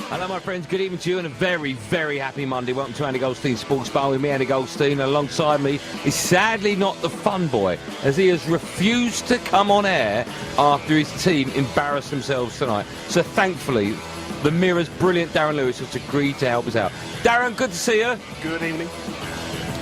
Hello, my friends. Good evening to you and a very, very happy Monday. Welcome to Andy Goldstein's Sports Bar with me, Andy Goldstein. Alongside me is sadly not the fun boy, as he has refused to come on air after his team embarrassed themselves tonight. So thankfully, the Mirror's brilliant Darren Lewis has agreed to help us out. Darren, good to see you. Good evening.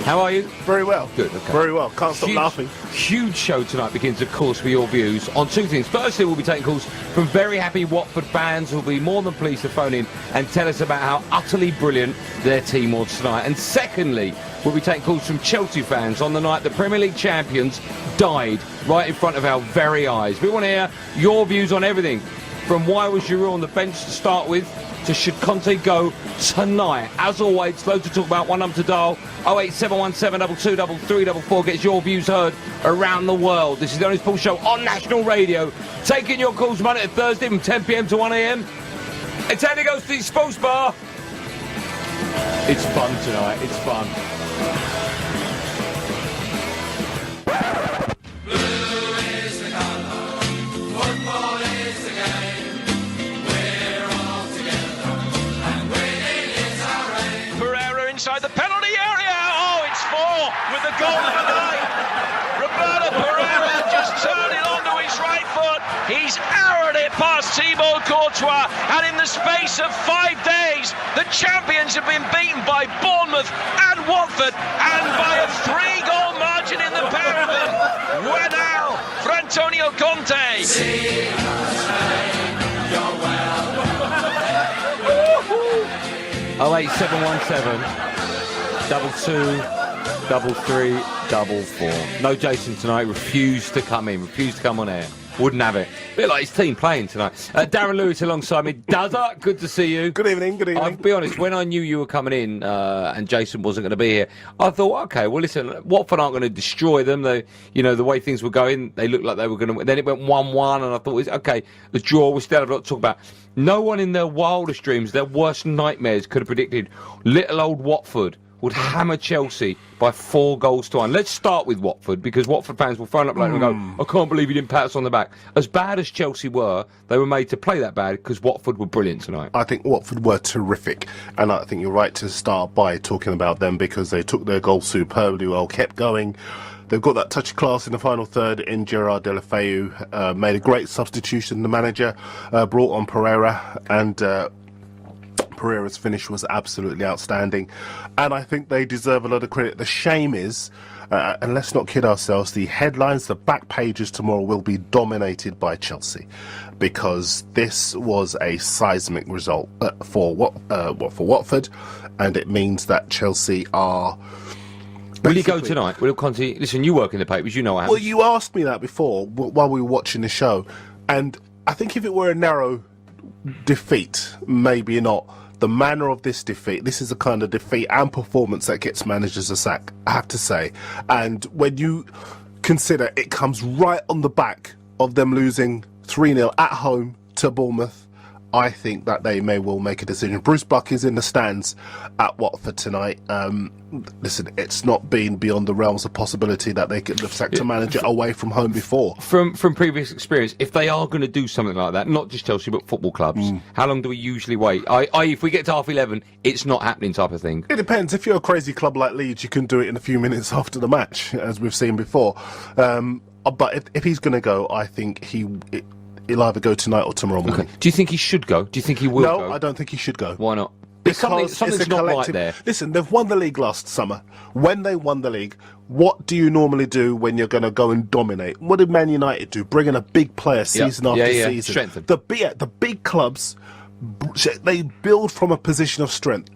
How are you? Very well. Good, okay. Very well. Can't stop laughing. Huge show tonight begins, of course, with your views on two things. Firstly, we'll be taking calls from very happy Watford fans who will be more than pleased to phone in and tell us about how utterly brilliant their team was tonight. And secondly, we'll be taking calls from Chelsea fans on the night the Premier League champions died right in front of our very eyes. We want to hear your views on everything, from why was Giroud on the bench to start with, to should Conte go tonight. As always, loads to talk about. One number to dial, 08717 223344. Gets your views heard around the world. This is the only sports show on national radio, taking your calls Monday to Thursday from 10 p.m. to 1 a.m. It's Andy Goldstein's Sports Bar. It's fun tonight. It's fun. Inside the penalty area. Oh, it's four with the goal of the night. Roberto Pereira just turned it onto his right foot. He's arrowed it past Thibaut Courtois, and in the space of 5 days, the champions have been beaten by Bournemouth and Watford, and by a 3-goal margin in the pair of them. Where now for Antonio Conte? Oh, 08717 223344. No Jason tonight. Refused to come on air. Wouldn't have it. A bit like his team playing tonight. Darren Lewis alongside me. Dazza, good to see you. Good evening, good evening. I'll be honest, when I knew you were coming in and Jason wasn't going to be here, I thought, okay, well, listen, Watford aren't going to destroy them. The way things were going, they looked like they were going to. Then it went 1-1, and I thought, okay, the draw, we still have a lot to talk about. No one in their wildest dreams, their worst nightmares, could have predicted little old Watford would hammer Chelsea by 4-1. Let's start with Watford, because Watford fans will phone up later and go, I can't believe you didn't pat us on the back. As bad as Chelsea were, they were made to play that bad because Watford were brilliant tonight. I think Watford were terrific, and I think you're right to start by talking about them, because they took their goal superbly well, kept going. They've got that touch of class in the final third in Gerard Deulofeu, made a great substitution. The manager brought on Pereira, and Pereira's finish was absolutely outstanding, and I think they deserve a lot of credit. The shame is, and let's not kid ourselves, the headlines, the back pages tomorrow will be dominated by Chelsea, because this was a seismic result for Watford, and it means that Chelsea are... Will he go tonight? Will Conte... Listen, you work in the papers, you know what happens. Well, you asked me that before while we were watching the show, and I think if it were a narrow defeat, maybe not. The manner of this defeat, this is the kind of defeat and performance that gets managers a sack, I have to say. And when you consider it comes right on the back of them losing 3-0 at home to Bournemouth, I think that they may well make a decision. Bruce Buck is in the stands at Watford tonight. Listen, it's not been beyond the realms of possibility that they could have sacked a manager away from home before. From previous experience, if they are going to do something like that, not just Chelsea but football clubs, how long do we usually wait? If we get to half 11, it's not happening type of thing. It depends. If you're a crazy club like Leeds, you can do it in a few minutes after the match, as we've seen before. But if he's going to go, I think he'll either go tonight or tomorrow morning. Okay. Do you think he should go? Do you think he will go? No, I don't think he should go. Why not? Because something's not right there. Listen, they've won the league last summer. When they won the league, what do you normally do when you're going to go and dominate? What did Man United do? Bring in a big player season after season. Strengthen. The big clubs, they build from a position of strength.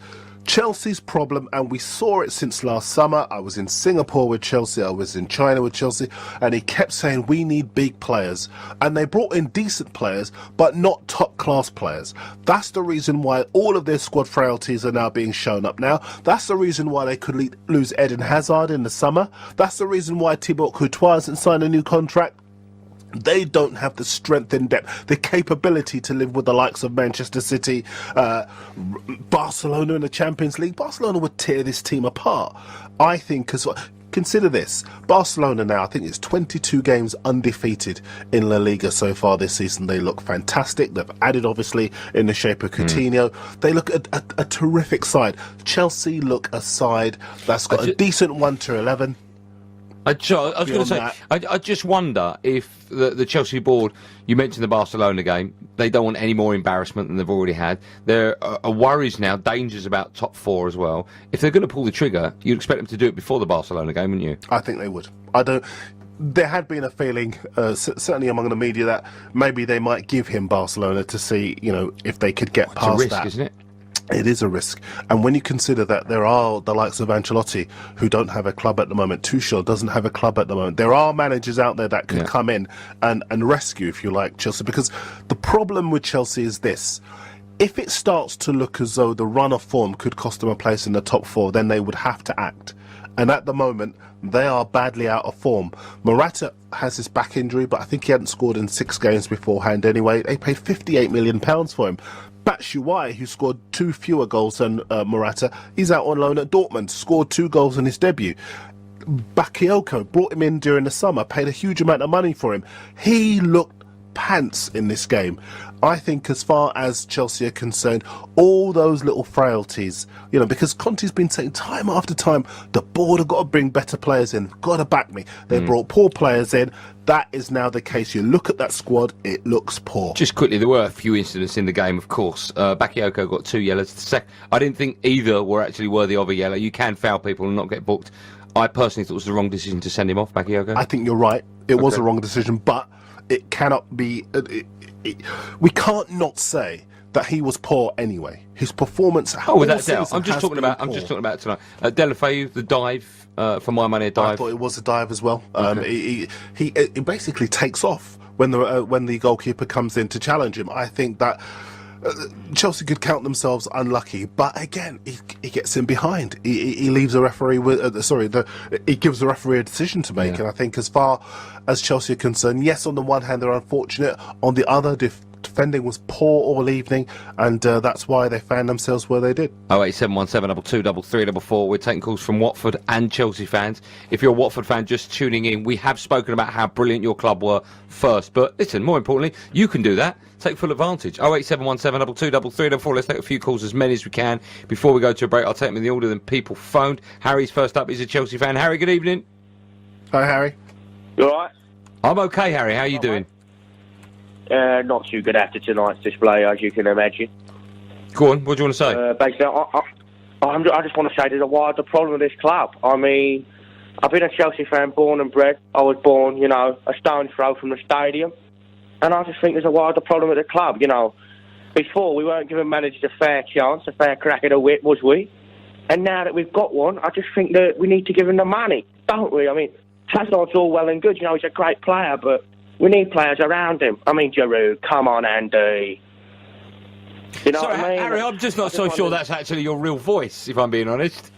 Chelsea's problem, and we saw it since last summer. I was in Singapore with Chelsea, I was in China with Chelsea, and he kept saying we need big players, and they brought in decent players but not top class players. That's the reason why all of their squad frailties are now being shown up now. That's the reason why they could lose Eden Hazard in the summer. That's the reason why Thibaut Courtois hasn't signed a new contract. They don't have the strength and depth, the capability to live with the likes of Manchester City, Barcelona in the Champions League. Barcelona would tear this team apart. I think, consider this. Barcelona now, I think it's 22 games undefeated in La Liga so far this season. They look fantastic. They've added, obviously, in the shape of Coutinho. They look a terrific side. Chelsea look a side that's got a decent 1-11. I was going to say, I just wonder if the Chelsea board, you mentioned the Barcelona game, they don't want any more embarrassment than they've already had. There are worries now, dangers about top 4 as well. If they're going to pull the trigger, you'd expect them to do it before the Barcelona game, wouldn't you? I think they would. There had been a feeling, certainly among the media, that maybe they might give him Barcelona to see, if they could get past it's a risk, that. Isn't it? It is a risk. And when you consider that there are the likes of Ancelotti who don't have a club at the moment, Tuchel doesn't have a club at the moment, there are managers out there that could come in and rescue, if you like, Chelsea. Because the problem with Chelsea is this. If it starts to look as though the run of form could cost them a place in the top 4, then they would have to act. And at the moment, they are badly out of form. Morata has his back injury, but I think he hadn't scored in 6 games beforehand anyway. They paid £58 million for him. Batshuayi, who scored 2 fewer goals than Morata, he's out on loan at Dortmund, scored 2 goals in his debut. Bakayoko brought him in during the summer, paid a huge amount of money for him. He looked pants in this game. I think as far as Chelsea are concerned, all those little frailties, because Conte's been saying time after time, the board have got to bring better players in, got to back me. They brought poor players in. That is now the case. You look at that squad, it looks poor. Just quickly, there were a few incidents in the game, of course. Bakayoko got 2 yellows. I didn't think either were actually worthy of a yellow. You can foul people and not get booked. I personally thought it was the wrong decision to send him off, Bakayoko. I think you're right. It was a wrong decision, but it cannot be... we can't not say that he was poor anyway. His performance... without doubt. I'm just talking about tonight. Deulofeu, the dive, for my money, a dive. I thought it was a dive as well. Okay. He basically takes off when the goalkeeper comes in to challenge him. I think that Chelsea could count themselves unlucky, but again, he gets in behind. He leaves the referee with he gives the referee a decision to make. And I think as far as Chelsea are concerned, yes, on the one hand they're unfortunate, on the other defending was poor all evening, and that's why they found themselves where they did. 08717 22 33 We're taking calls from Watford and Chelsea fans. If you're a Watford fan just tuning in, we have spoken about how brilliant your club were first, but listen, more importantly, you can do that. Take full advantage. 08717 22 33 Let's take a few calls, as many as we can, before we go to a break. I'll take them in the order that people phoned. Harry's first up. He's a Chelsea fan. Harry, good evening. Hi, Harry. You alright? I'm okay, Harry. How are you doing? Not too good after tonight's display, as you can imagine. Go on, what do you want to say? Basically, I just want to say there's a wider problem with this club. I mean, I've been a Chelsea fan, born and bred. I was born, a stone's throw from the stadium. And I just think there's a wider problem with the club, Before, we weren't giving managers a fair chance, a fair crack at a whip, was we? And now that we've got one, I just think that we need to give him the money, don't we? I mean, Hazard's all well and good, he's a great player, but we need players around him. I mean, Giroud, come on, Andy. You know what I mean? Harry, I'm just not so sure that's actually your real voice, if I'm being honest.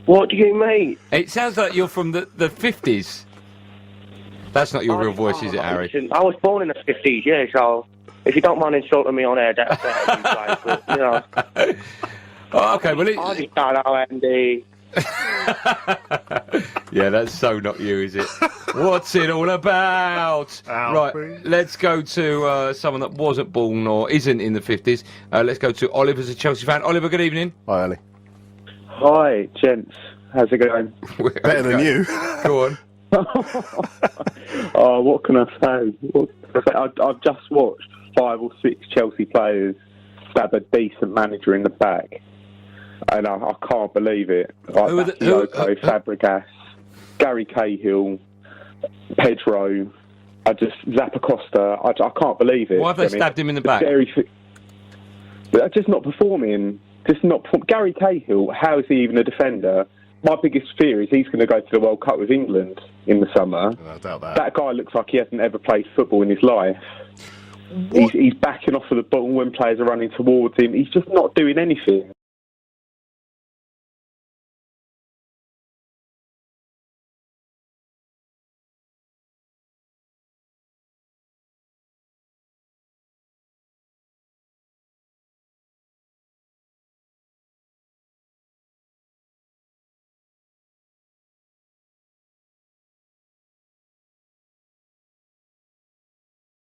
What do you mean? It sounds like you're from the 50s. That's not your real voice, is it, Harry? Listen, I was born in the 50s, yeah, so if you don't mind insulting me on air, that'd be great, but, Oh, okay, well, I just don't know, Andy. Yeah, that's so not you, is it? What's it all about? Right, let's go to someone that wasn't born or isn't in the 50s. Let's go to Oliver, as a Chelsea fan. Oliver, good evening. Hi, Ali. Hi, gents. How's it going? Better than you. Go on. Oh, what can I say? I've just watched 5 or 6 Chelsea players stab a decent manager in the back, and I can't believe it. Like Bakayoko, Fabregas, Gary Cahill, Pedro, Zappacosta. I can't believe it. Why have they stabbed him in the back? They're just not performing. Gary Cahill, how is he even a defender? My biggest fear is he's going to go to the World Cup with England in the summer. I doubt that. That guy looks like he hasn't ever played football in his life. He's backing off of the ball when players are running towards him. He's just not doing anything.